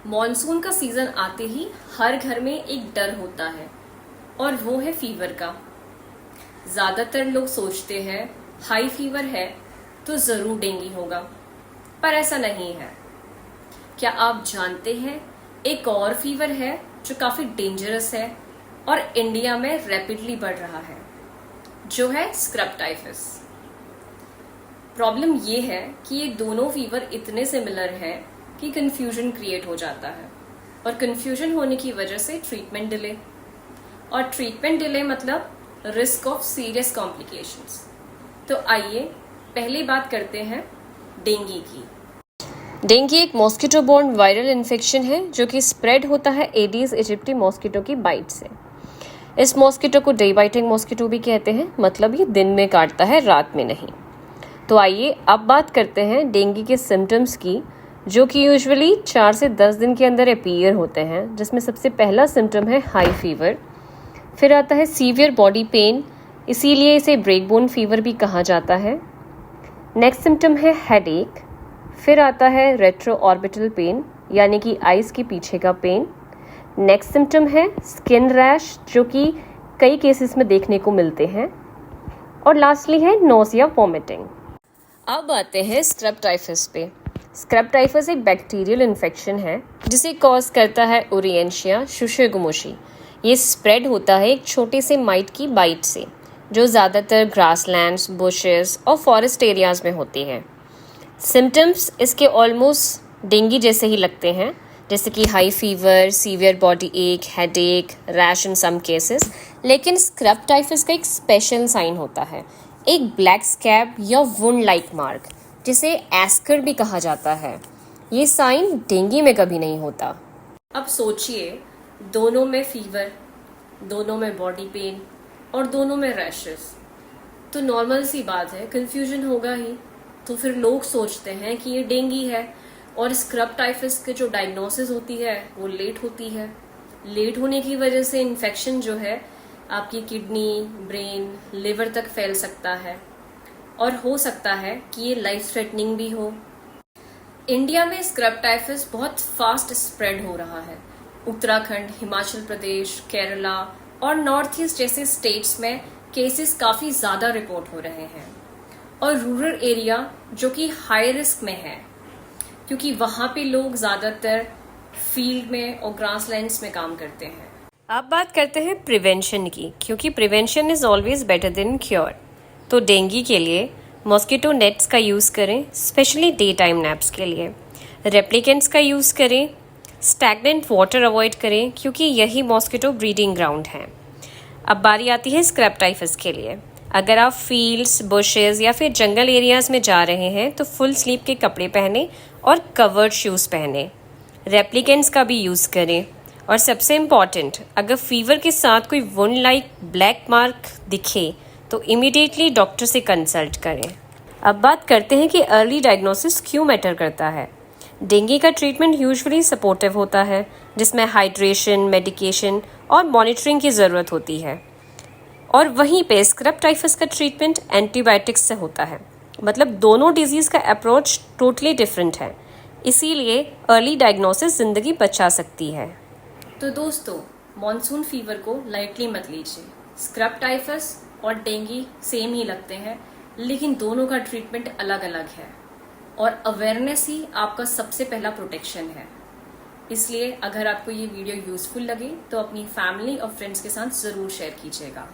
Monsoon का season आते ही हर घर में एक डर होता है और वो है फीवर का। ज्यादातर लोग सोचते हैं हाई फीवर है तो जरूर डेंगू होगा, पर ऐसा नहीं है। क्या आप जानते हैं एक और फीवर है जो काफी डेंजरस है और इंडिया में रैपिडली बढ़ रहा है, जो है स्क्रब टाइफस। प्रॉब्लम ये है कि ये दोनों फीवर इतने सिमिलर है कि कंफ्यूजन क्रिएट हो जाता है और कंफ्यूजन होने की वजह से ट्रीटमेंट डिले, और ट्रीटमेंट डिले मतलब रिस्क ऑफ सीरियस कॉम्प्लिकेशंस। तो आइए पहले बात करते हैं डेंगू की। डेंगू एक मॉस्किटो बोर्न वायरल इन्फेक्शन है जो कि स्प्रेड होता है एडीज इजिप्टी मॉस्किटो की बाइट से। इस मॉस्किटो को डे बाइटिंग मॉस्किटो भी कहते हैं, मतलब ये दिन में काटता है, रात में नहीं। तो आइए अब बात करते हैं डेंगू के सिम्टम्स की, जो कि यूजुअली 4 से 10 दिन के अंदर अपीयर होते हैं, जिसमें सबसे पहला सिम्टम है हाई फीवर। फिर आता है सीवियर बॉडी पेन, इसीलिए इसे ब्रेक बोन फीवर भी कहा जाता है। नेक्स्ट सिम्टम है हेडेक। फिर आता है रेट्रो ऑर्बिटल पेन, यानी कि आइज के पीछे का पेन। नेक्स्ट सिम्टम है स्किन रैश, जो कि कई केसेस में देखने को मिलते हैं। और लास्टली है नोजिया वॉमिटिंग। अब आते हैं स्क्रब टाइफस पे। स्क्रब टाइफस एक बैक्टीरियल इन्फेक्शन है जिसे कॉज करता है ओरिएंशिया शुशुगमुशी। ये स्प्रेड होता है एक छोटे से माइट की बाइट से, जो ज़्यादातर ग्रासलैंड्स, बुशेस और फॉरेस्ट एरियाज में होती है। सिम्टम्स इसके ऑलमोस्ट डेंगू जैसे ही लगते हैं, जैसे कि हाई फीवर, सीवियर बॉडी एक, हेडेक, रैश इन सम केसेस। लेकिन स्क्रब टाइफस का एक स्पेशल साइन होता है, एक ब्लैक स्कैब या वुंड लाइक मार्क, जिसे एस्कर भी कहा जाता है। ये साइन डेंगू में कभी नहीं होता। अब सोचिए, दोनों में फीवर, दोनों में बॉडी पेन और दोनों में रैशेस, तो नॉर्मल सी बात है कंफ्यूजन होगा ही। तो फिर लोग सोचते हैं कि ये डेंगू है, और स्क्रब टाइफस की जो डायग्नोसिस होती है वो लेट होती है। लेट होने की वजह से इन्फेक्शन जो है आपकी किडनी, ब्रेन, लिवर तक फैल सकता है और हो सकता है कि ये लाइफ थ्रेटनिंग भी हो। इंडिया में स्क्रब टाइफस बहुत फास्ट स्प्रेड हो रहा है। उत्तराखंड, हिमाचल प्रदेश, केरला और नॉर्थ ईस्ट जैसे स्टेट्स में केसेस काफी ज्यादा रिपोर्ट हो रहे हैं, और रूरल एरिया जो कि हाई रिस्क में है, क्योंकि वहां पे लोग ज्यादातर फील्ड में और ग्रासलैंड्स में काम करते हैं। अब बात करते हैं प्रिवेंशन की, क्योंकि prevention is always better than cure. तो डेंगू के लिए मॉस्किटो नेट्स का यूज़ करें, स्पेशली डे टाइम नैप्स के लिए। रेप्लिकेंट्स का यूज़ करें। स्टैगनेंट वाटर अवॉइड करें, क्योंकि यही मॉस्किटो ब्रीडिंग ग्राउंड है। अब बारी आती है स्क्रब टाइफस के लिए। अगर आप फील्ड्स, बुशेस या फिर जंगल एरियाज में जा रहे हैं तो फुल स्लीव के कपड़े पहने और कवर्ड शूज़ पहने। रेप्लिकेंट्स का भी यूज़ करें। और सबसे इम्पॉर्टेंट, अगर फीवर के साथ कोई वुंड लाइक ब्लैक मार्क दिखे तो इमीडिएटली डॉक्टर से कंसल्ट करें। अब बात करते हैं कि अर्ली डायग्नोसिस क्यों मैटर करता है। डेंगू का ट्रीटमेंट यूजुअली सपोर्टिव होता है, जिसमें हाइड्रेशन, मेडिकेशन और मॉनिटरिंग की ज़रूरत होती है। और वहीं पे स्क्रब टाइफस का ट्रीटमेंट एंटीबायोटिक्स से होता है, मतलब दोनों डिजीज़ का अप्रोच टोटली डिफरेंट है। इसीलिए अर्ली डायग्नोसिस ज़िंदगी बचा सकती है। तो दोस्तों, मॉनसून फीवर को लाइटली मत लीजिए। स्क्रब टाइफस और डेंगू सेम ही लगते हैं, लेकिन दोनों का ट्रीटमेंट अलग अलग है, और अवेयरनेस ही आपका सबसे पहला प्रोटेक्शन है। इसलिए अगर आपको ये वीडियो यूजफुल लगे तो अपनी फैमिली और फ्रेंड्स के साथ ज़रूर शेयर कीजिएगा।